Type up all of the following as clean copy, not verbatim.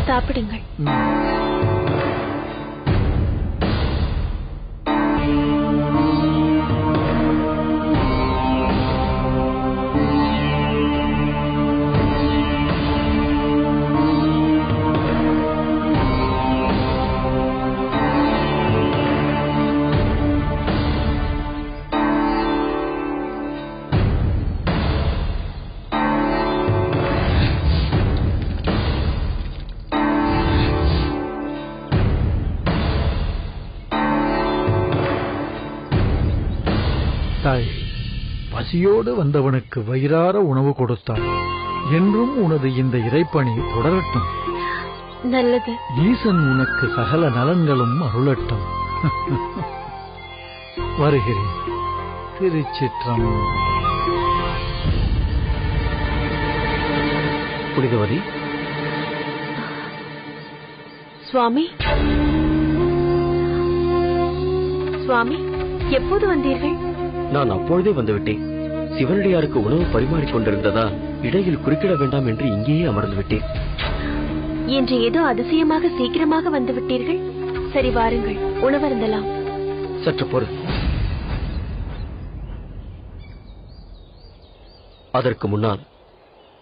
சாப்பிடுங்கள். பசியோடு வந்தவனுக்கு வயிறார உணவு கொடுத்தாள். என்றும் உனது இந்த இறைப்பணி தொடரட்டும். நல்லது. ஈசன் உனக்கு சகல நலன்களும் அருளட்டும். வருகிறேன். திருச்சிற்றம்பலம். புனிதவதி. சுவாமி, சுவாமி, எப்போது வந்தீர்கள்? நான் அப்பொழுதே வந்துவிட்டேன். சிவனடியாருக்கு உணவு பரிமாறிக் கொண்டிருந்ததால் இடையில் குறுக்கிட வேண்டாம் என்று இங்கேயே அமர்ந்து விட்டேன். இன்று ஏதோ அதிசயமாக சீக்கிரமாக வந்து விட்டீர்கள். சரி, வாருங்கள், உணவருந்தலாம். சற்று பொறு. அதற்கு முன்னால்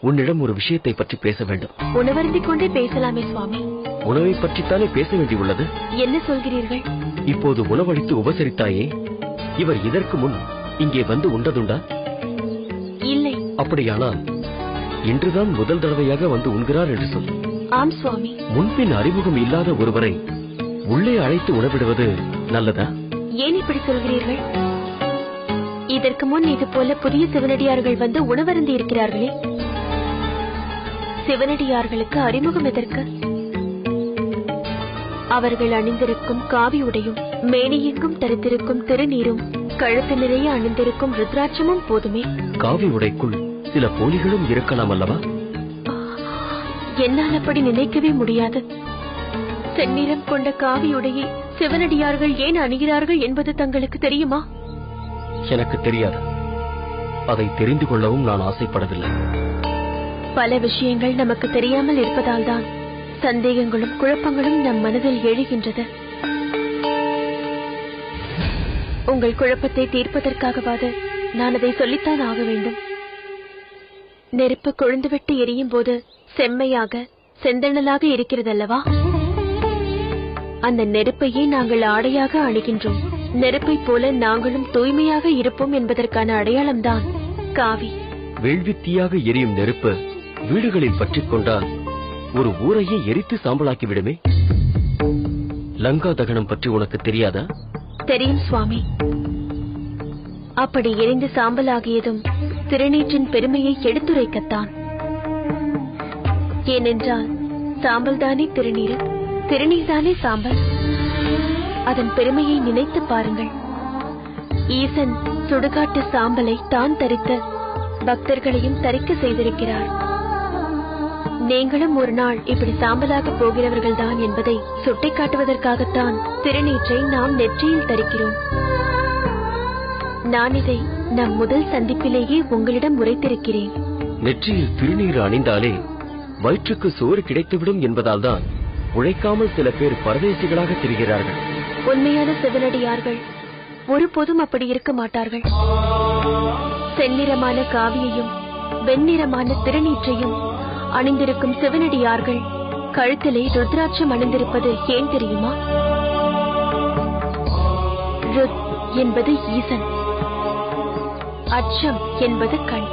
உன்னிடம் ஒரு விஷயத்தை பற்றி பேச வேண்டும். உணவருந்திக் கொண்டே பேசலாமே சுவாமி. உணவை பற்றித்தானே பேச வேண்டியுள்ளது. என்ன சொல்கிறீர்கள்? இப்போது உணவளித்து உபசரித்தாயே, இவர் இதற்கு முன் இங்கே வந்து உண்டதுண்டா? இல்லை. அப்படியானால் இன்றுதான் முதல் தடவையாக வந்து உண்கிறார் என்று சொல். ஆம் சுவாமி. முன்பின் அறிமுகம் இல்லாத ஒருவரை உள்ளே அழைத்து உணவிடுவது நல்லதா? ஏன் இப்படி சொல்கிறீர்கள்? இதற்கு முன் இது போல புதிய சிவனடியார்கள் வந்து உணவருந்தி இருக்கிறார்களே. சிவனடியார்களுக்கு அறிமுகம் எதற்கு? அவர்கள் அணிந்திருக்கும் காவி உடையும் மேனியெங்கும் தரித்திருக்கும் திருநீரும் கழுத்து நிறைய அணிந்திருக்கும் ருத்ராட்சமும் போதுமே. காவி உடைக்குள் சில போலிகளும் இருக்கலாம் அல்லவா? என்னால் அப்படி நினைக்கவே முடியாது. செந்நிறம் கொண்ட காவி உடையை சிவனடியார்கள் ஏன் அணிகிறார்கள் என்பது தங்களுக்கு தெரியுமா? எனக்கு தெரியாது. அதை தெரிந்து கொள்ளவும் நான் ஆசைப்படவில்லை. பல விஷயங்கள் நமக்கு தெரியாமல் இருப்பதால் தான் சந்தேகங்களும் குழப்பங்களும் நம் மனதில் எழுகின்றது. உங்கள் குழப்பத்தை தீர்ப்பதற்காகவாது நான் அதை சொல்லித்தான் ஆக வேண்டும். நெருப்பு கொழுந்துவிட்டு எரியும் போது செம்மையாக செந்தணலாக இருக்கிறதல்லவா? அந்த நெருப்பையே நாங்கள் ஆடையாக அணிகின்றோம். நெருப்பை போல நாங்களும் தூய்மையாக இருப்போம் என்பதற்கான அடையாளம்தான் காவி. வேள்வித்தீயாக எரியும் நெருப்பு வீடுகளில் பற்றிக் கொண்டால் ஒரு ஊரையே எரித்து சாம்பலாக்கி விடுமே. லங்கா தகனம் பற்றி உனக்கு தெரியாதா? தெரியும் சுவாமி. அப்படி எரிந்து சாம்பலாகியதும் திருநீற்றின் பெருமையை எடுத்துரைக்கத்தான். ஏனென்றால் சாம்பல் தானே திருநீர், திருநீர் தானே சாம்பல். அதன் பெருமையை நினைத்து பாருங்கள். ஈசன் சுடுகாட்டு சாம்பலை தான் தரித்து பக்தர்களையும் தரிக்க செய்திருக்கிறார். நீங்களும் ஒரு நாள் இப்படி சாம்பலாக போகிறவர்கள் தான் என்பதை சுட்டிக்காட்டுவதற்காகத்தான் திருநீற்றை நாம் நெற்றியில் தரிக்கிறோம். நான் இதை நம் முதல் சந்திப்பிலேயே உங்களிடம் உரைத்திருக்கிறேன். நெற்றியில் திருநீர் அணிந்தாலே வயிற்றுக்கு சோறு கிடைத்துவிடும் என்பதால் தான் உழைக்காமல் சில பேர் பரதேசிகளாக திரிகிறார்கள். உண்மையான சிவனடியார்கள் ஒருபோதும் அப்படி இருக்க மாட்டார்கள். செந்நிறமான காவியையும் வெண்ணிறமான திருநீற்றையும் அணிந்திருக்கும் சிவனடியார்கள் கழுத்திலே ருத்ராட்சம் அணிந்திருப்பது ஏன் தெரியுமா? ருத் என்பது ஈசன், அச்சம் என்பது கண்.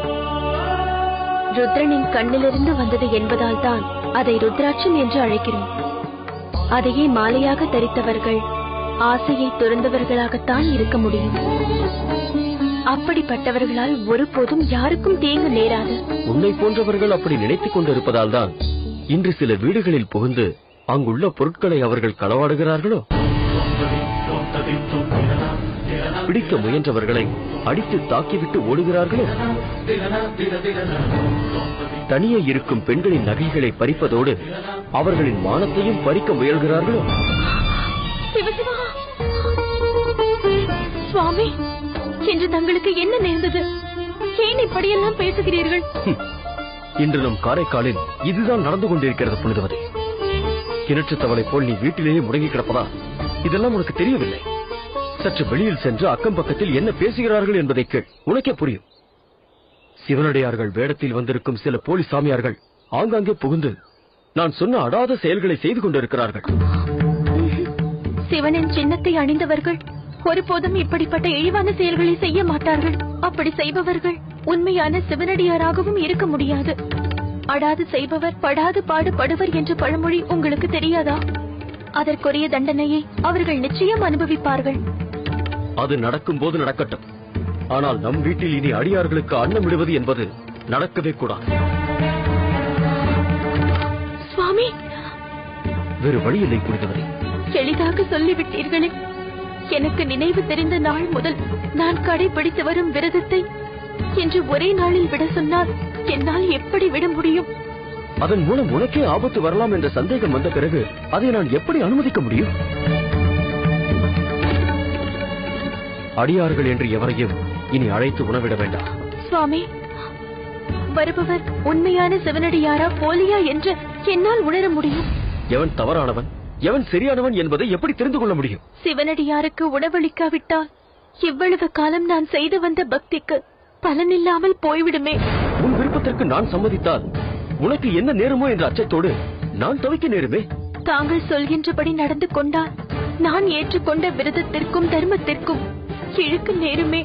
ருத்ரனின் கண்ணிலிருந்து வந்தது என்பதால் தான் அதை ருத்ராட்சம் என்று அழைக்கிறோம். அதையே மாலையாக தரித்தவர்கள் ஆசையை துறந்தவர்களாகத்தான் இருக்க முடியும். அப்படிப்பட்டவர்களால் ஒருபோதும் யாருக்கும் தீங்கு நேராது. உன்னை போன்றவர்கள் அப்படி நினைத்துக் கொண்டிருப்பதால் தான் இன்று சில வீடுகளில் புகுந்து அங்குள்ள பொருட்களை அவர்கள் களவாடுகிறார்களோ. பிடிக்க முயன்றவர்களை அடித்து தாக்கிவிட்டு ஓடுகிறார்களோ. தனியே இருக்கும் பெண்களின் நகைகளை பறிப்பதோடு அவர்களின் மானத்தையும் பறிக்க முயல்கிறார்களோ. சுவாமி, இன்று தங்களுக்கு என்ன நேர்ந்தது? ஏன் இப்படியெல்லாம் பேசுகிறீர்கள்? இன்று நம் காரைக்காலில் இதுதான் நடந்து கொண்டிருக்கிறது புனிதவதி. கிணற்று தவளை போல் நீ வீட்டிலேயே முடங்கி கிடப்பதா? இதெல்லாம் உனக்கு தெரியவில்லை. சற்று வெளியில் சென்று அக்கம் பக்கத்தில் என்ன பேசுகிறார்கள் என்பதை கேள், உனக்கே புரியும். சிவனடியார்கள் வேடத்தில் வந்திருக்கும் சில போலி சாமியார்கள் ஆங்காங்கே புகுந்து நான் சொன்ன அடாத செயல்களை செய்து கொண்டிருக்கிறார்கள். சிவனின் சின்னத்தை அணிந்தவர்கள் ஒருபோதும் இப்படிப்பட்ட இழிவான செயல்களை செய்ய மாட்டார்கள். அப்படி செய்பவர்கள் உண்மையான சிவனடியாராகவும் இருக்க முடியாது. அடாது செய்பவர் படாது பாடுபடுவர் என்ற பழமொழி உங்களுக்கு தெரியாதா? அதற்குரிய தண்டனையை அவர்கள் நிச்சயம் அனுபவிப்பார்கள். அது நடக்கும் போது நடக்கட்டும். ஆனால் நம் வீட்டில் இனி அடியார்களுக்கு அன்னம் விடுவது என்பது நடக்கவே கூடாது. சுவாமி, வேறு வழியில்லை புனிதவரே. எளிதாக சொல்லிவிட்டீர்களே. எனக்கு நினைவு தெரிந்த நாள் முதல் நான் கடைபிடித்து வரும் விரதத்தை என்று ஒரே நாளில் விட சொன்னால் என்னால் எப்படி விட முடியும்? அதன் மூலம் உனக்கே ஆபத்து வரலாம் என்ற சந்தேகம் வந்த பிறகு அதை நான் எப்படி அனுமதிக்க முடியும்? அடியார்கள் என்று எவரையும் இனி அழைத்து உணவிட வேண்டாம். சுவாமி, வருபவர் உண்மையான சிவனடியாரா போலியா என்று என்னால் உணர முடியும். எவன் தவறானவன் எவன் சரியானவன் என்பதை எப்படி தெரிந்து கொள்ள முடியும்? சிவனடியாருக்கு உணவளிக்காவிட்டால் இவ்வளவு காலம் நான் செய்து வந்த பக்திக்கு பலனில்லாமல் போய்விடுமே. உன் விருப்பத்திற்கு நான் சம்மதித்தால் உனக்கு என்ன நேருமோ என்ற அச்சத்தோடு நான் தவிக்க நேருமே. தாங்கள் சொல்கின்றபடி நடந்து கொண்டால் நான் ஏற்றுக்கொண்ட விரதத்திற்கும் தர்மத்திற்கும் இழுக்கு நேருமே.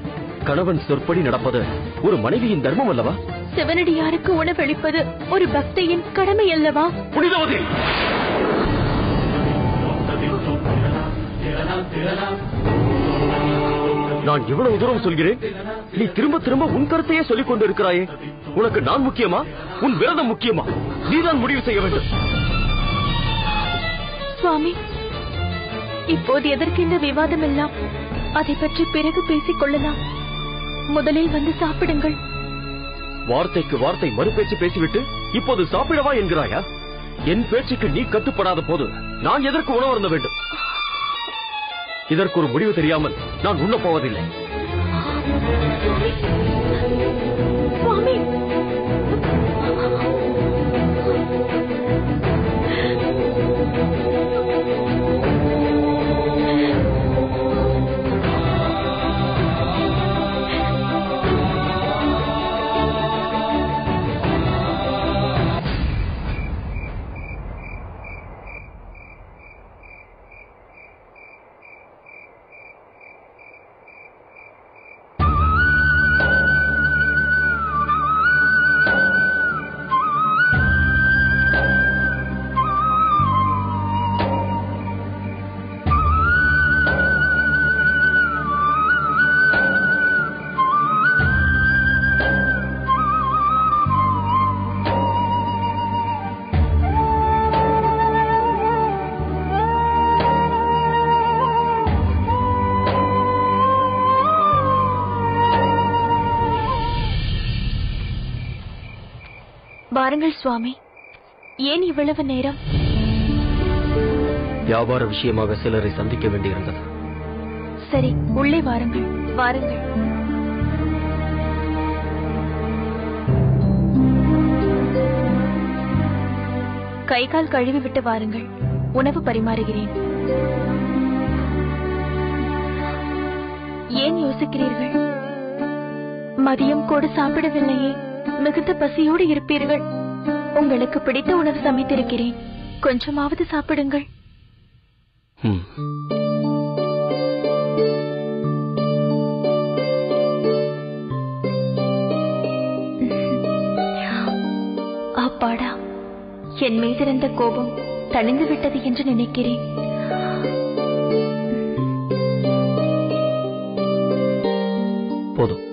கணவன் சொற்படி நடப்பது ஒரு மனைவியின் தர்மம் அல்லவா? சிவனடியாருக்கு உணவளிப்பது ஒரு பக்தியின் கடமை அல்லவா? புனிதவதி, நான் இவ்வளவு தூரம் சொல்கிறேன், நீ திரும்ப திரும்ப உன் கருத்தையே சொல்லிக் கொண்டு இருக்கிறாயே. உனக்கு நான் முக்கியமா, உன் விரதம் முக்கியமா? நீதான் முடிவு செய்ய வேண்டும். சுவாமி, இப்போது எதற்கு இந்த விவாதம் எல்லாம்? அதை பற்றி பிறகு பேசிக் கொள்ளலாம். முதலில் வந்து சாப்பிடுங்கள். வார்த்தைக்கு வார்த்தை மறுபேச்சு பேசிவிட்டு இப்போது சாப்பிடவா என்கிறாயா? என் பேச்சுக்கு நீ கட்டுப்படாத போது நான் எதற்கு உணவருந்த வேண்டும்? இதற்கு ஒரு முடிவு தெரியாமல் நான் உண்ண போவதில்லை. சுவாமி, வாருங்கள் சுவாமி. ஏன் இவ்வளவு நேரம்? வியாபார விஷயமாக சிலரை சந்திக்க வேண்டியிருந்தது. சரி, உள்ளே வாருங்கள். வாருங்கள். கை கால் கழுவி விட்டு வாருங்கள். உணவு பரிமாறுகிறேன். ஏன் யோசிக்கிறீர்கள்? மதியம் கூட சாப்பிடவில்லையே. மிகுந்த பசியோடு இருப்பீர்கள். உங்களுக்கு பிடித்த உணவு சமைத்திருக்கிறேன். கொஞ்சமாவது சாப்பிடுங்கள். அப்பாடா, என் மீதிருந்த கோபம் தணிந்து விட்டது என்று நினைக்கிறேன். போதும்.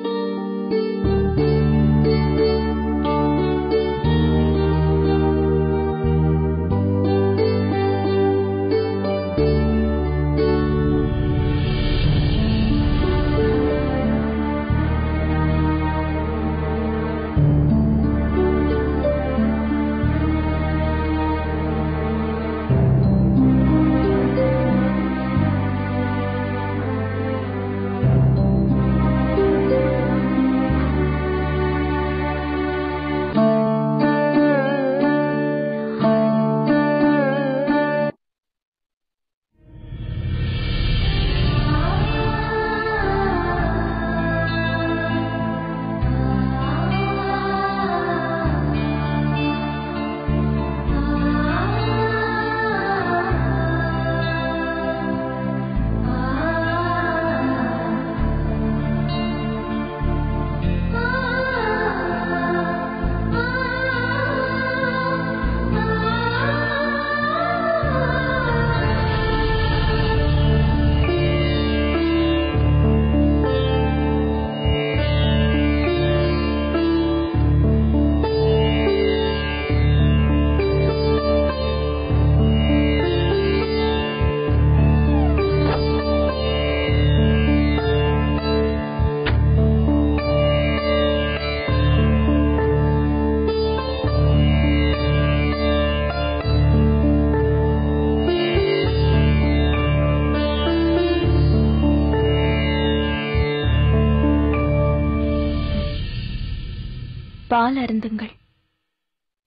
பால் அருந்துங்கள்.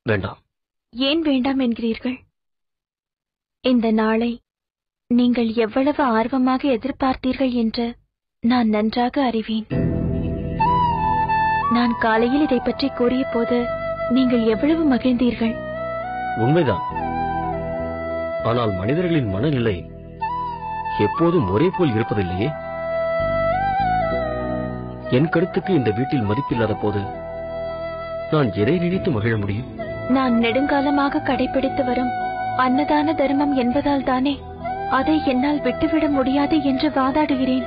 வேண்டாம். ஏன் வேண்டாம் என்கிறீர்கள்? இந்த நாளை நீங்கள் எவ்வளவு ஆர்வமாக எதிர்பார்த்தீர்கள் என்று நான் நன்றாக அறிவேன். நான் காலையில் இதை பற்றி கூறிய போது நீங்கள் எவ்வளவு மகிழ்ந்தீர்கள். உண்மைதான். ஆனால் மனிதர்களின் மனநிலை எப்போதும் ஒரே போல் இருப்பதில்லையே. என் கருத்துக்கு இந்த வீட்டில் மதிப்பில்லாத போது நான் எதை நினைத்து மகிழ முடியும்? நான் நெடுங்காலமாக கடைபிடித்து வரும் அன்னதான தர்மம் என்பதால் தானே அதை என்னால் விட்டுவிட முடியாது என்று வாதாடுகிறேன்.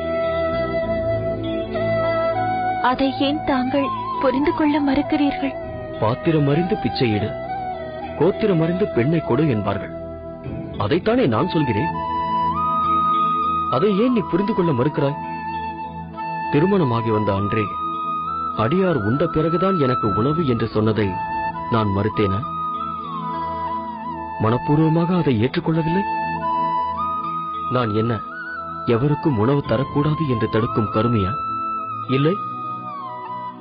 அதை ஏன் தாங்கள் புரிந்து கொள்ள மறுக்கிறீர்கள்? பாத்திரம் அறிந்து பிச்சையிடு, கோத்திரம் அறிந்து பெண்ணை கொடு என்பார்கள். அதைத்தானே நான் சொல்கிறேன். அதை ஏன் நீ புரிந்து கொள்ள மறுக்கிறாய்? திருமணமாகி வந்த அன்றே அடியார் உண்ட பிறகுதான் எனக்கு உணவு என்று சொன்னதை நான் மறுத்தேனா? மனப்பூர்வமாக அதை ஏற்றுக்கொள்ளவில்லை. நான் என்ன எவருக்கும் உணவு தரக்கூடாது என்று தடுக்கும் கருமையா? இல்லை,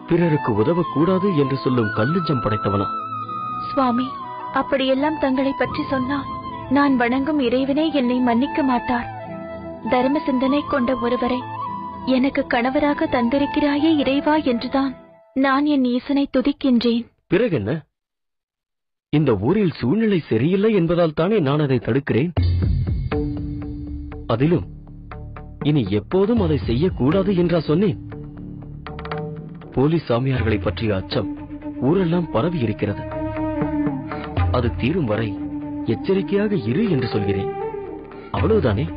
பிறருக்கு உதவக்கூடாது என்று சொல்லும் கல்லுஞ்சம் படைத்தவனா? சுவாமி, அப்படியெல்லாம் தங்களை பற்றி சொன்னால் நான் வணங்கும் இறைவனே என்னை மன்னிக்க மாட்டார். தர்ம சிந்தனை கொண்ட ஒருவரை எனக்கு கணவராக தந்திருக்கிறாயே இறைவா என்றுதான் நான் என் ஈசனை துதிக்கின்றேன். பிறகென்ன? இந்த ஊரில் சூழ்நிலை சரியில்லை என்பதால் தானே நான் அதை தடுக்கிறேன். அதிலும் இனி எப்போதும் அதை செய்யக்கூடாது என்றா சொன்னேன்? போலீஸ் சாமியார்களை பற்றிய அச்சம் ஊரெல்லாம் பரவி இருக்கிறது. அது தீரும் வரை எச்சரிக்கையாக இரு என்று சொல்கிறேன். அவ்வளவுதானே?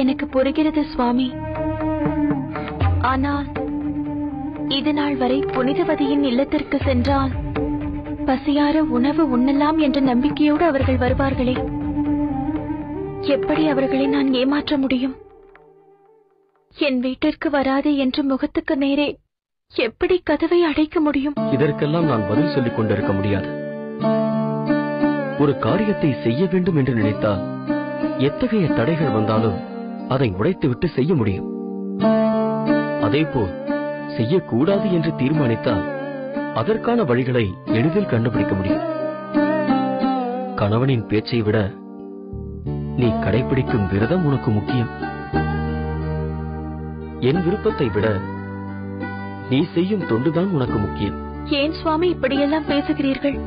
எனக்கு புரிகிறது சுவாமி. ஆனால் இது நாள் வரை புனிதவதியின் இல்லத்திற்கு சென்றால் பசியார உணவு உண்ணலாம் என்ற நம்பிக்கையோடு அவர்கள் வருவார்களே, எப்படி அவர்களை நான் ஏமாற்ற முடியும்? என் வீட்டிற்கு வராது என்று முகத்துக்கு நேரே எப்படி கதவை அடைக்க முடியும்? இதற்கெல்லாம் நான் பதில் சொல்லிக் கொண்டிருக்க முடியாது. ஒரு காரியத்தை செய்ய வேண்டும் என்று நினைத்தால் எத்தகைய தடைகள் வந்தாலும் அதை உடைத்துவிட்டு செய்ய முடியும். அதேபோல் செய்யக்கூடாது என்று தீர்மானித்தால் அதற்கான வழிகளை எளிதில் கண்டுபிடிக்க முடியும். கணவனின் பேச்சை விட நீ கடைபிடிக்கும் விரதம் உனக்கு முக்கியம். என் விருப்பத்தை விட நீ செய்யும் தொண்டுதான் உனக்கு முக்கியம். ஏன் சுவாமி இப்படியெல்லாம் பேசுகிறீர்கள்?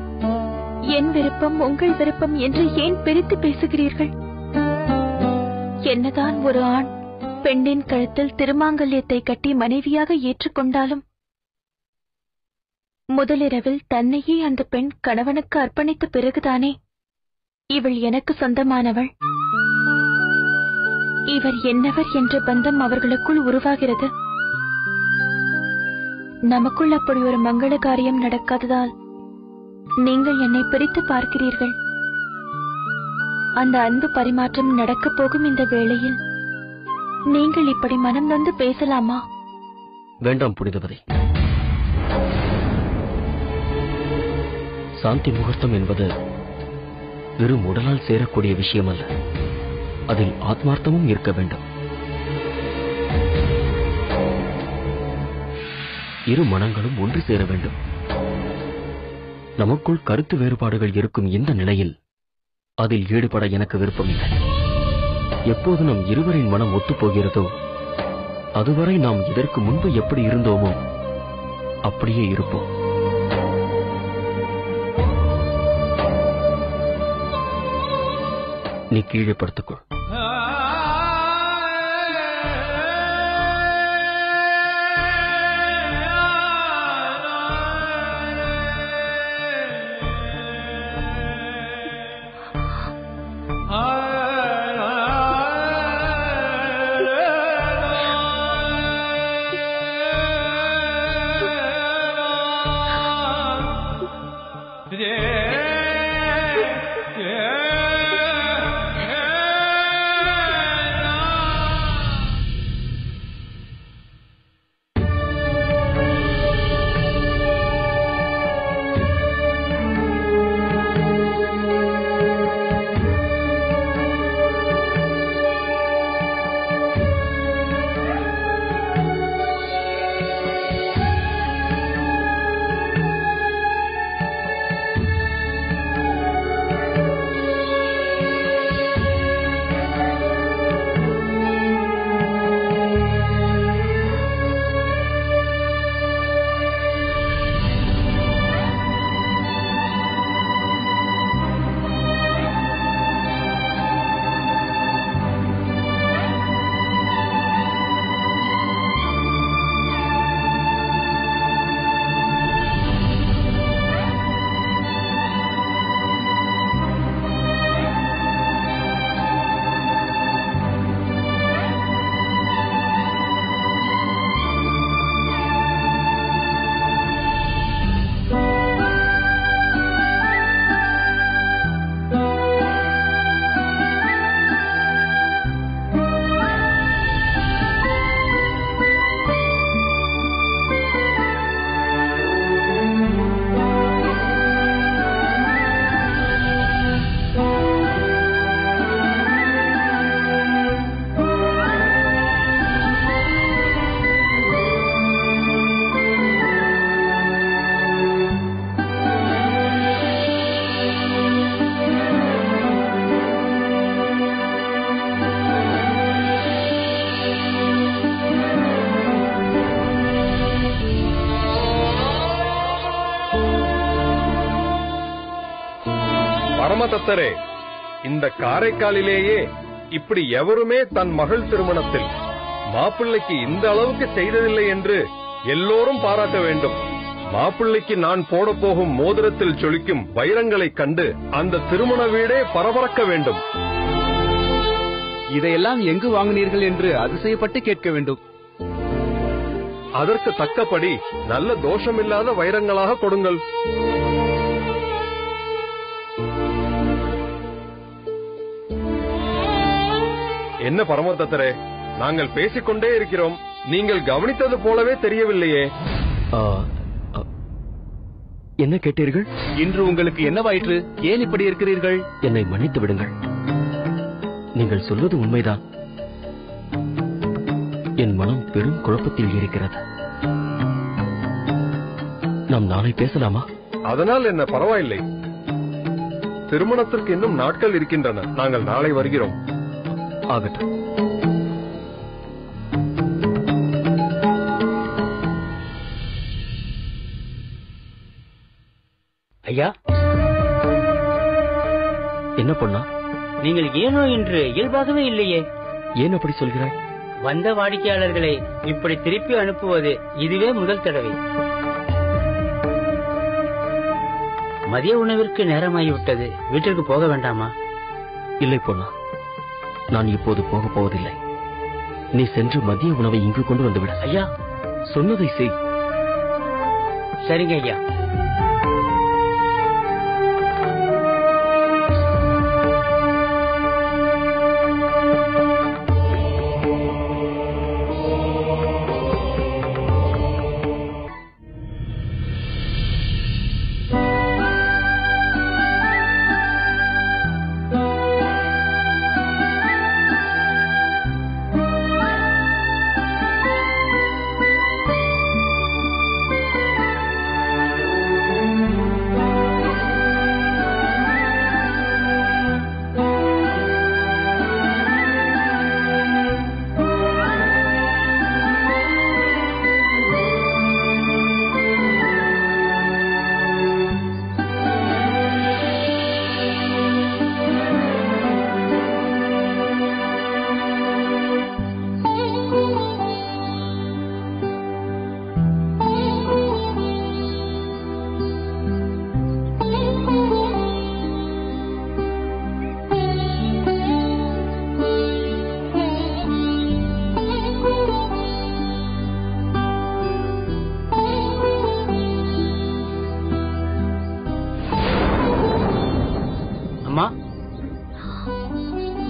என் விருப்பம் உங்கள் விருப்பம் என்று ஏன் பிரித்து பேசுகிறீர்கள்? என்னதான் ஒரு ஆண் பெண்ணின் கழுத்தில் திருமாங்கல்யத்தை கட்டி மனைவியாக ஏற்றுக்கொண்டாலும் முதலிரவில் தன்னையே அந்த பெண் கணவனுக்கு அர்ப்பணித்த பிறகுதானே இவள் எனக்கு சொந்தமானவள், இவர் என்னவர் என்ற பந்தம் அவர்களுக்குள் உருவாகிறது. நமக்குள் அப்படி ஒரு மங்கள காரியம் நடக்காததால் நீங்கள் என்னை பிரித்து பார்க்கிறீர்கள். அந்த அன்பு பரிமாற்றம் நடக்கப் போகும் இந்த வேளையில் நீங்கள் இப்படி மனம் நொந்து பேசலாமா? வேண்டாம் புனிதவதி. சாந்தி முகூர்த்தம் என்பது வெறும் உடலால் சேரக்கூடிய விஷயம் அல்ல. அதில் ஆத்மார்த்தமும் இருக்க வேண்டும். இரு மனங்களும் ஒன்று சேர வேண்டும். நமக்குள் கருத்து வேறுபாடுகள் இருக்கும் இந்த நிலையில் அதில் ஈடுபட எனக்கு விருப்பமில்லை. எப்போது நம் இருவரின் மனம் ஒத்துப்போகிறதோ அதுவரை நாம் இதற்கு முன்பு எப்படி இருந்தோமோ அப்படியே இருப்போம். நீ கீழே படுத்துக்கொள். பரமதத்தரே, இந்த காரைக்காலிலேயே இப்படி எவருமே தன் மகள் திருமணத்தில் மாப்பிள்ளைக்கு இந்த அளவுக்கு செய்ததில்லை என்று எல்லோரும் பாராட்ட வேண்டும். மாப்பிள்ளைக்கு நான் போட போகும் மோதிரத்தில் சொலிக்கும் வைரங்களைக் கண்டு அந்த திருமண வீடே பரபரக்க வேண்டும். இதையெல்லாம் எங்கு வாங்கினீர்கள் என்று அதிசயப்பட்டு கேட்க வேண்டும். அதற்கு தக்கபடி நல்ல தோஷமில்லாத வைரங்களாக கொடுங்கள். என்ன பரமதத்தரே, நாங்கள் பேசிக்கொண்டே இருக்கிறோம், நீங்கள் கவனித்தது போலவே தெரியவில்லையே. என்ன கேட்டீர்கள்? இன்று உங்களுக்கு என்னவாயிற்று? ஏன் இப்படி இருக்கிறீர்கள்? என்னை மன்னித்து விடுங்கள். நீங்கள் சொல்வது உண்மைதான். என் மனம் பெரும் குழப்பத்தில் இருக்கிறது. நாம் நாளை பேசலாமா? அதனால் என்ன, பரவாயில்லை. திருமணத்திற்கு இன்னும் நாட்கள் இருக்கின்றன. நாங்கள் நாளை வருகிறோம். ஆகட்டும். ஐயா, என்ன பொண்ணா? நீங்கள் ஏனோ இன்று இயல்பாகவே இல்லையே. ஏன் அப்படி சொல்கிறாய்? வந்த வாடிக்கையாளர்களை இப்படி திருப்பி அனுப்புவது இதுவே முதல் தடவை. மதிய உணவிற்கு நேரமாகிவிட்டது. வீட்டிற்கு போக வேண்டாமா? இல்லை பொண்ணா, நான் இப்போது போகப் போவதில்லை. நீ சென்று மதிய உணவை இங்கு கொண்டு வந்துவிட. ஐயா, சொன்னதை செய். சரிங்க ஐயா.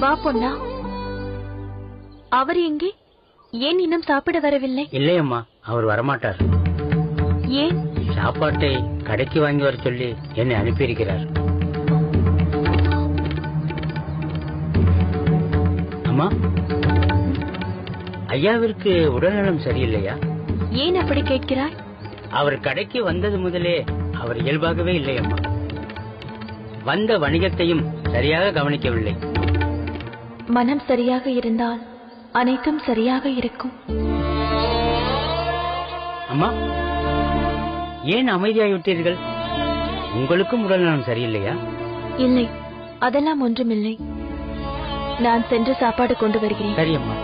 வா பொன்னா. அவர் எங்கே? ஏன் இன்னும் சாப்பிட வரவில்லை? இல்லையம்மா, அவர் வரமாட்டார். ஏன்? சாப்பாட்டை கடைக்கு வாங்கி வர சொல்லி என்னை அனுப்பியிருக்கிறார். அம்மா, ஐயாவிற்கு உடல்நலம் சரியில்லையா? ஏன் அப்படி கேட்கிறாய்? அவர் கடைக்கு வந்தது முதலே அவர் இயல்பாகவே இல்லையம்மா. வந்த வணிகத்தையும் சரியாக கவனிக்கவில்லை. மனம் சரியாக இருந்தால் அனைத்தும் சரியாக இருக்கும். அம்மா, ஏன் அமைதியாகிவிட்டீர்கள்? உங்களுக்கும் உடல்நலம் சரியில்லையா? இல்லை, அதெல்லாம் ஒன்றுமில்லை. நான் சென்று சாப்பாடு கொண்டு வருகிறேன். சரி அம்மா.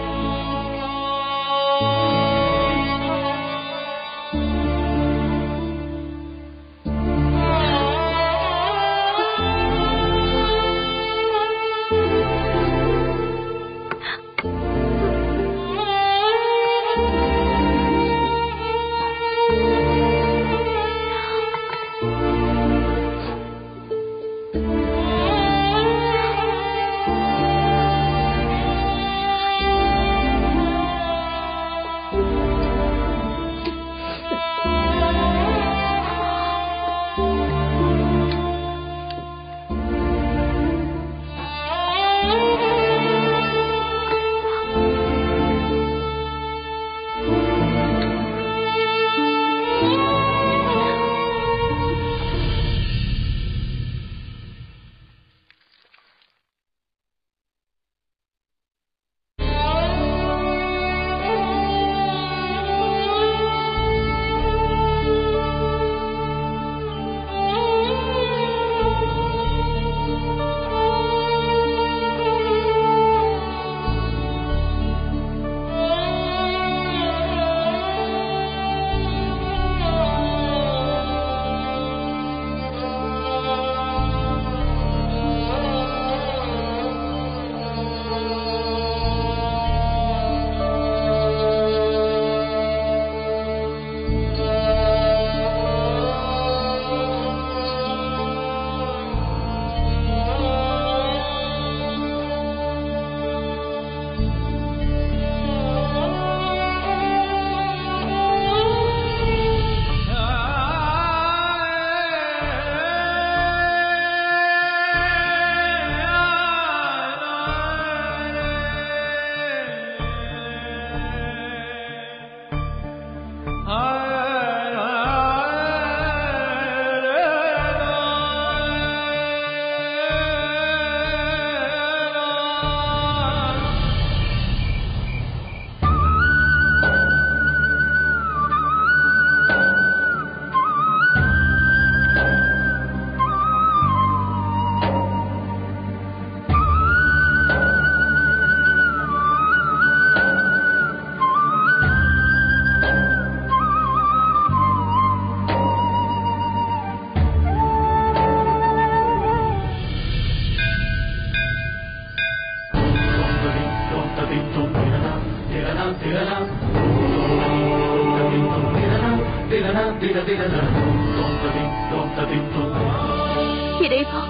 இறைவா,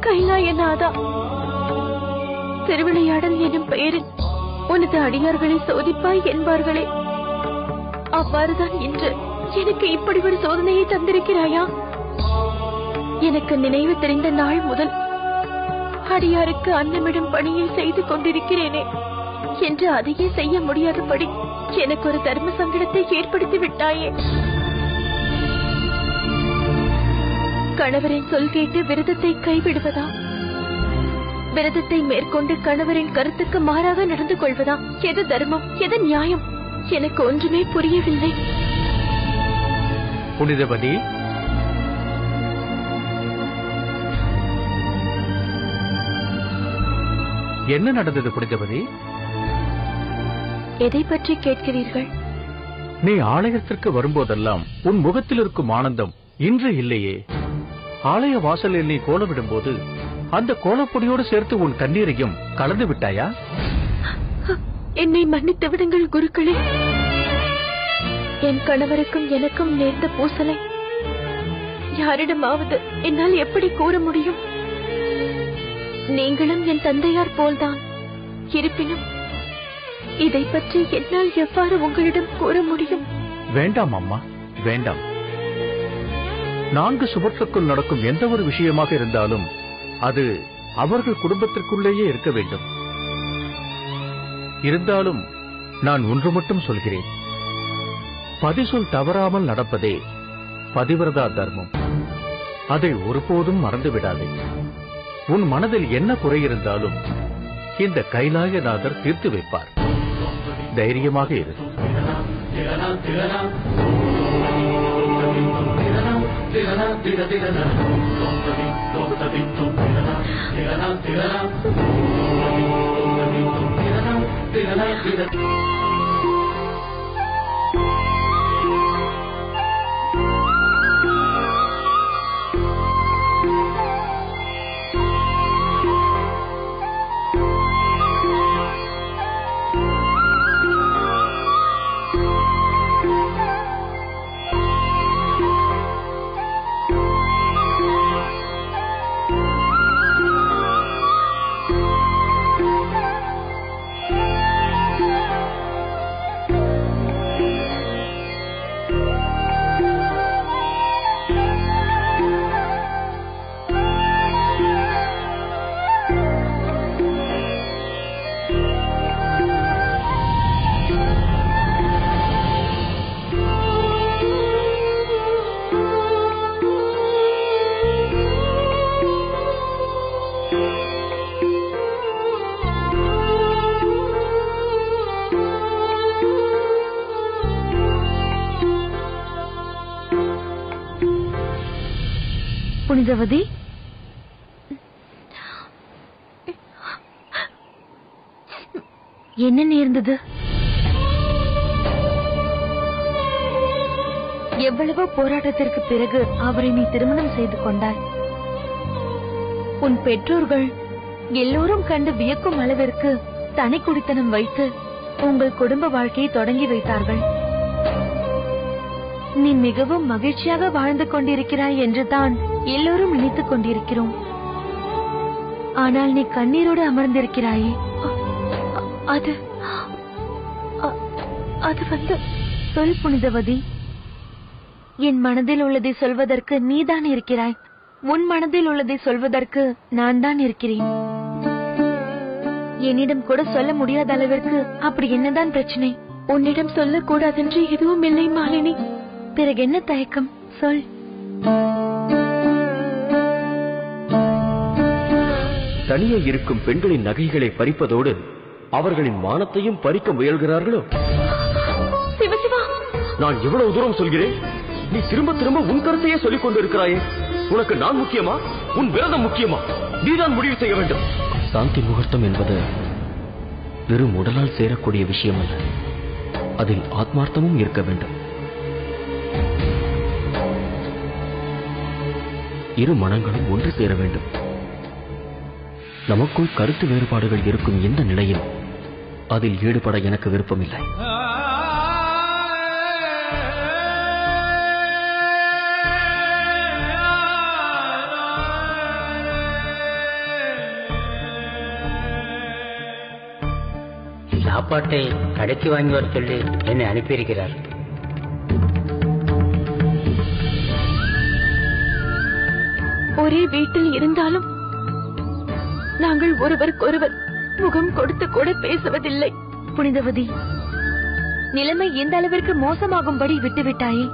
கைலாயநாதா, திருவிளையாடல் எனும் பெயரில் உனது அடியார்களை சோதிப்பாய் என்பார்களே, அவ்வாறுதான் இன்று எனக்கு இப்படி ஒரு சோதனையை தந்திருக்கிறாயா? எனக்கு நினைவு தெரிந்த நாள் முதல் அடியாருக்கு அன்னமிடும் பணியை செய்து கொண்டிருக்கிறேனே என்று அதையே செய்ய முடியாதபடி எனக்கு ஒரு தர்ம சங்கடத்தை ஏற்படுத்தி விட்டாயே. கணவரின் சொல் கேட்டு விரதத்தை கைவிடுவதா, விரதத்தை மேற்கொண்டு கணவரின் கருத்துக்கு மாறாக நடந்து கொள்வதா? எது தர்மம், எது நியாயம்? எனக்கு ஒன்றுமே புரியவில்லை. புனிதவதி, என்ன நடந்தது புனிதவதி? எதை பற்றி கேட்கிறீர்கள்? நீ ஆலயத்திற்கு வரும்போதெல்லாம் உன் முகத்தில் இருக்கும் ஆனந்தம் இன்று இல்லையே. ஆலய வாசலில் நீ கோலமிடும் போது அந்த கோலப்பொடியோடு சேர்த்து உன் கண்ணீரையும் கலந்து விட்டாயா? என்னை மன்னித்து விடுங்கள் குருக்களே. என் கணவருக்கும் எனக்கும் நேர்ந்த பூசலை யாரிடமாவது என்னால் எப்படி கூற முடியும்? நீங்களும் என் தந்தையார் போல்தான். இருப்பினும் இதை பற்றி என்னால் எவ்வாறு உங்களிடம் கூற முடியும்? வேண்டாம் அம்மா, வேண்டாம். 4 சுவற்றுக்குள் நடக்கும் எந்த ஒரு விஷயமாக இருந்தாலும் அது அவர்கள் குடும்பத்திற்குள்ளேயே இருக்க வேண்டும். இருந்தாலும் நான் ஒன்று மட்டும் சொல்கிறேன், பதிசொல் தவறாமல் நடப்பதே பதிவிரதா தர்மம். அதை ஒருபோதும் மறந்துவிடாதே. உன் மனதில் என்ன குறை இருந்தாலும் இந்த கைலாயநாதர் தீர்த்து வைப்பார். தைரியமாக இரு. புனிதவதி, என்ன நேர்ந்தது? எவ்வளவோ போராட்டத்திற்கு பிறகு அவரை நீ திருமணம் செய்து கொண்டாய். உன் பெற்றோர்கள் எல்லோரும் கண்டு வியக்கும் அளவிற்கு தனி குடித்தனம் வைத்து உங்கள் குடும்ப வாழ்க்கையை தொடங்கி வைத்தார்கள். நீ மிகவும் மகிழ்ச்சியாக வாழ்ந்து கொண்டிருக்கிறாய் என்று தான் எல்லோரும் நினைத்துக் கொண்டிருக்கிறோம். ஆனால் நீ கண்ணீரோடு அமர்ந்திருக்கிறாயே, அது சொல் புனிதவதி. என் மனதில் உள்ளதை சொல்வதற்கு நீதான் இருக்கிறாய். உன் மனதில் உள்ளதை சொல்வதற்கு நான் தான் இருக்கிறேன். என்னிடம் கூட சொல்ல முடியாத அளவிற்கு அப்படி என்னதான் பிரச்சனை? உன்னிடம் சொல்லக்கூடாதென்று எதுவும் இல்லை மாலினி. பிறகு என்ன தயக்கம்? சொல். தனியே இருக்கும் பெண்களின் நகைகளை பறிப்பதோடு அவர்களின் மானத்தையும் பறிக்க முயல்கிறார்களோ? சிவசிவா, நான் எவ்வளவு தூரம் சொல்கிறேன், நீ திரும்ப திரும்ப உன் கருத்தையே சொல்லிக் கொண்டிருக்கிறாயே. உனக்கு நான் முக்கியமா, உன் விரதம் முக்கியமா? நீதான் முடிவு செய்ய வேண்டும். சாந்தி முகூர்த்தம் என்பது வெறும் உடலால் சேரக்கூடிய விஷயம் அல்ல, அதில் ஆத்மார்த்தமும் இருக்க வேண்டும். இரு மனங்களும் ஒன்று சேர வேண்டும். நமக்குள் கருத்து வேறுபாடுகள் இருக்கும் இந்த நிலையில் அதில் ஈடுபட எனக்கு விருப்பமில்லை. சாப்பாட்டை கடைக்கு வாங்கி வர சொல்லி என்னை அனுப்பியிருக்கிறார். ஒரே வீட்டில் இருந்தாலும் நாங்கள் ஒருவருக்கொருவர் முகம் கொடுத்து கூட பேசுவதில்லை. புனிதவதி, நிலைமை இந்த அளவிற்கு மோசமாகும்படி விட்டுவிட்டாயே.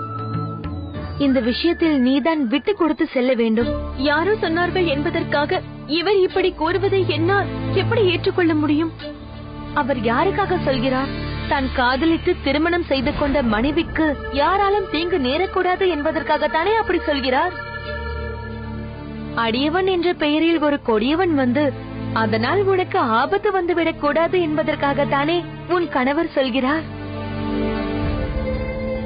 இந்த விஷயத்தில் நீதான் விட்டு கொடுத்து செல்ல வேண்டும். யாரோ சொன்னார்கள் என்பதற்காக இவர் இப்படி கூறுவதை என்னால் எப்படி ஏற்றுக்கொள்ள முடியும்? அவர் யாருக்காக சொல்கிறார்? தான் காதலித்து திருமணம் செய்து கொண்ட மனைவிக்கு யாராலும் தீங்கு நேரக்கூடாது என்பதற்காகத்தானே அப்படி சொல்கிறார். அடியவன் என்ற பெயரில் ஒரு கொடியவன் வந்து அதனால் உனக்கு ஆபத்து வந்துவிடக் கூடாது என்பதற்காகத்தானே உன் கணவர் சொல்கிறார்.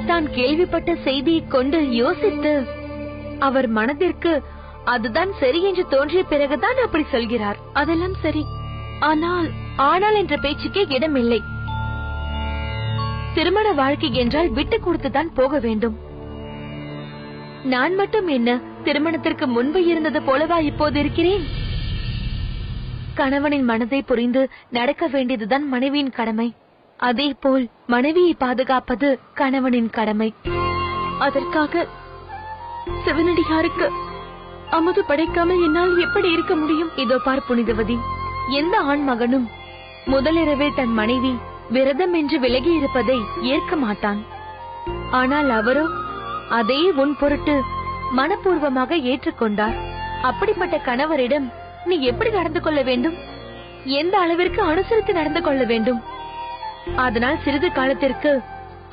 தான் கேள்விப்பட்ட செய்தியை கொண்டு யோசித்து அவர் மனதிற்கு அதுதான் சரி என்று தோன்றிய பிறகுதான் அப்படி சொல்கிறார். அதெல்லாம் சரி, ஆனால் என்ற பேச்சுக்கே இடமில்லை. திருமண வாழ்க்கை என்றால் விட்டு கொடுத்துதான் போக வேண்டும். நான் மட்டும் என்ன திருமணத்திற்கு முன்பு இருந்தது போலவா இப்போது இருக்கிறேன்? கணவனின் மனதை புரிந்து நடக்க வேண்டியதுதான் மனைவியின் கடமை. அதே போல் மனைவியை பாதுகாப்பது கணவனின் கடமை. அதற்காக சிவனடியாருக்கு அமுது படைக்காமல் என்னால் எப்படி இருக்க முடியும்? இதோ பார் புனிதவதி, எந்த ஆண் மகனும் முதலிரவில் தன் மனைவி விரதம் என்று விலகி இருப்பதை ஏற்க மாட்டான். ஆனால் அவரோ அதே உன் பொருட்டு மனப்பூர்வமாக ஏற்றுக்கொண்டார். அப்படிப்பட்ட கணவரிடம் நீ எப்படி நடந்து கொள்ள வேண்டும்? எந்த அளவிற்கு அனுசரித்து நடந்து கொள்ள வேண்டும்? அதனால் சிறிது காலத்திற்கு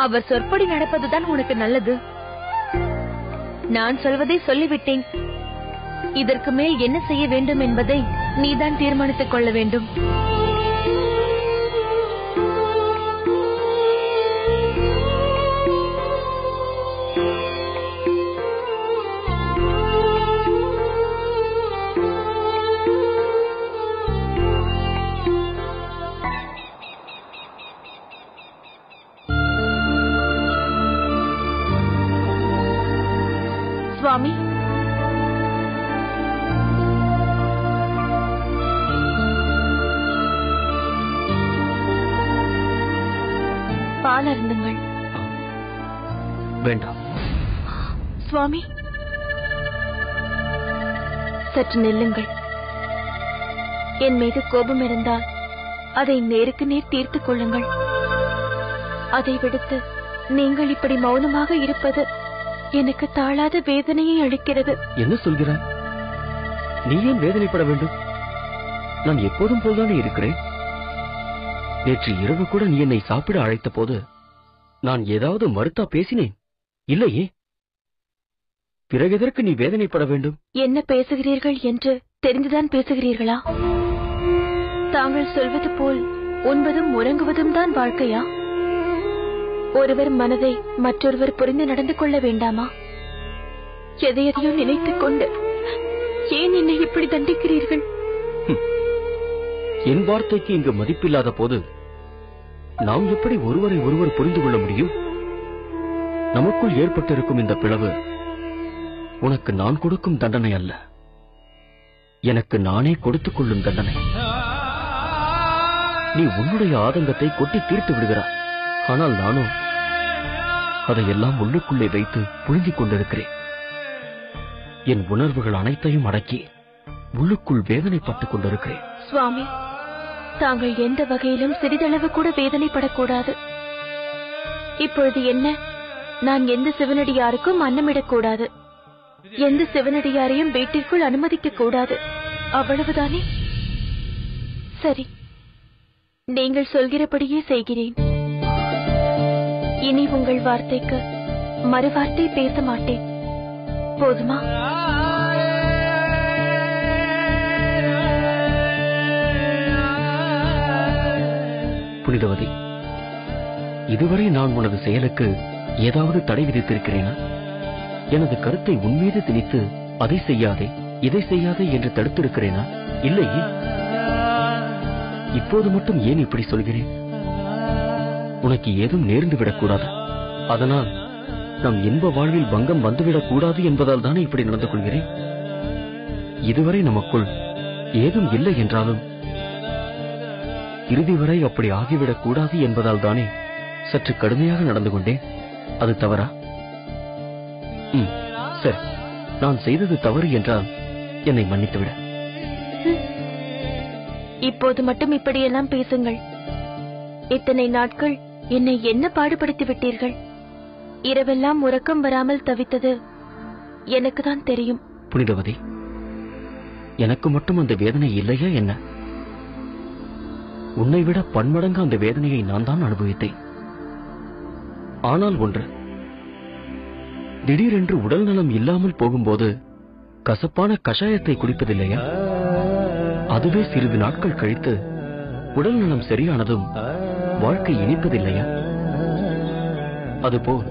அவர் சொற்படி நடப்பதுதான் உனக்கு நல்லது. நான் சொல்வதை சொல்லிவிட்டேன். இதற்கு மேல் என்ன செய்ய வேண்டும் என்பதை நீதான் தீர்மானித்துக் கொள்ள வேண்டும். சுவாமி, பால் அருந்துங்கள். வேண்டாம். சுவாமி, சற்று நில்லுங்கள். என் மீது கோபம் இருந்தால் அதை நேருக்கு நேர் தீர்த்துக் கொள்ளுங்கள். அதை விடுத்து நீங்கள் இப்படி மௌனமாக இருப்பது எனக்கு தாழாத வேதனையை அளிக்கிறது. என்ன சொல்கிறாய்? நீ ஏன் வேதனைப்பட வேண்டும்? நான் எப்போதும் போல்தானே இருக்கிறேன். நேற்று இரவு கூட நீ என்னை சாப்பிட அழைத்த போது நான் ஏதாவது மறுத்தா பேசினேன்? இல்லையே. பிறகு எதற்கு நீ வேதனைப்பட வேண்டும்? என்ன பேசுகிறீர்கள் என்று தெரிந்துதான் பேசுகிறீர்களா? தாங்கள் சொல்வது போல் உண்பதும் உறங்குவதும் தான் வாழ்க்கையா? ஒருவர் மனதை மற்றொருவர் புரிந்து நடந்து கொள்ள வேண்டாமா? எதையதையோ நினைத்துக் கொண்டு ஏன் என்னை இப்படி தண்டிக்கிறீர்கள்? என் வார்த்தைக்கு இங்கு மதிப்பில்லாத போது நாம் எப்படி ஒருவரை ஒருவர் புரிந்து கொள்ள முடியும்? நமக்குள் ஏற்பட்டிருக்கும் இந்த பிளவு உனக்கு நான் கொடுக்கும் தண்டனை அல்ல, எனக்கு நானே கொடுத்துக் கொள்ளும் தண்டனை. நீ உன்னுடைய ஆதங்கத்தை கொட்டி தீர்த்து விடுகிறாய். ஆனால் நானும் அதையெல்லாம் உள்ளுக்குள்ளே வைத்து புழுங்கிக் கொண்டிருக்கிறேன். என் உணர்வுகள் அனைத்தையும் அடக்கி உள்ளுக்குள் வேதனைப்பட்டுக் கொண்டிருக்கிறேன். சுவாமி, தாங்கள் எந்த வகையிலும் சிறிதளவு கூட வேதனைப்படக்கூடாது. இப்பொழுது என்ன? நான் எந்த சிவனடியாருக்கும் அன்னமிடக்கூடாது, எந்த சிவனடியாரையும் வீட்டிற்குள் அனுமதிக்க கூடாது. அவ்வளவுதானே? சரி, நீங்கள் சொல்கிறபடியே செய்கிறேன். இனி உங்கள் வார்த்தைக்கு மறுவார்த்தை பேச மாட்டேன். போதுமா? புனிதவதி, இதுவரை நான் உனது செயலுக்கு ஏதாவது தடை விதித்திருக்கிறேனா? எனது கருத்தை உன்மீது திணித்து அதை செய்யாதே இதை செய்யாதே என்று தடுத்திருக்கிறேனா? இல்லையே. இப்போது மட்டும் ஏன் இப்படி சொல்கிறேன்? உனக்கு ஏதும் நேர்ந்து விடக்கூடாது, அதனால் நம் இன்ப வாழ்வில் பங்கம் வந்துவிடக் கூடாது என்பதால் தானே இப்படி நடந்து கொள்கிறேன். இதுவரை நமக்குள் ஏதும் இல்லை என்றாலும் இறுதி வரை அப்படி ஆகிவிடக் கூடாது என்பதால் தானே சற்று கடுமையாக நடந்து கொண்டேன். அது தவறா? சரி, நான் செய்தது தவறு என்றால் என்னை மன்னித்துவிட. இப்போது மட்டும் இப்படியெல்லாம் பேசுங்கள். இத்தனை நாட்கள் என்னை என்ன பாடுபடுத்தி விட்டீர்கள். இரவெல்லாம் உறக்கம் வராமல் தவித்தது எனக்குதான் தெரியும். புனிதவதி, எனக்கு மட்டும் அந்த வேதனை இல்லையா என்ன? உன்னை விட பன்மடங்கு அந்த வேதனையை நான் தான் அனுபவித்தேன். ஆனால் ஒன்று, திடீரென்று உடல் நலம் இல்லாமல் போகும்போது கசப்பான கஷாயத்தை குடிப்பதில்லையா? அதுவே சிறிது நாட்கள் கழித்து உடல் நலம் சரியானதும் வாழ்க்கை இனிப்பதில்லையா? அதுபோல்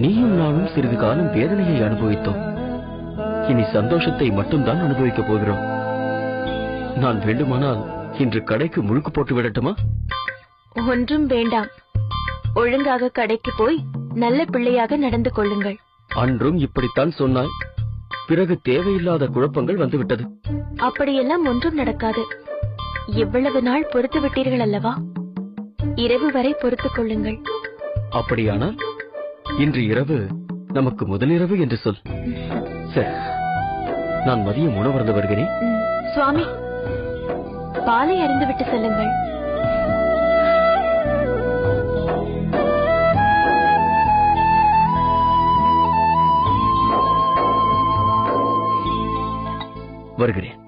நீயும் நானும் சிறிது காலம் வேதனையை அனுபவித்தோம். இனி சந்தோஷத்தை மட்டும்தான் அனுபவிக்கப் போகிறோம். நான் வேண்டுமானால் இன்று கடைக்கு முழுக்கு போட்டு விடட்டுமா? ஒன்றும் வேண்டாம். ஒழுங்காக கடைக்கு போய் நல்ல பிள்ளையாக நடந்து கொள்ளுங்கள். அன்றும் இப்படித்தான் சொன்னாய். பிறகு தேவையில்லாத குழப்பங்கள் வந்துவிட்டது. அப்படியெல்லாம் ஒன்றும் நடக்காது. இவ்வளவு நாள் பொறுத்து விட்டீர்கள் அல்லவா? இரவு வரை பொறுத்துக் கொள்ளுங்கள். அப்படியானால் இன்று இரவு நமக்கு முதலிரவு என்று சொல். சரி, நான் மதியம் உணவருந்து வருகிறேன். சுவாமி, பாலை அருந்துவிட்டு செல்லுங்கள். வருகிறேன்.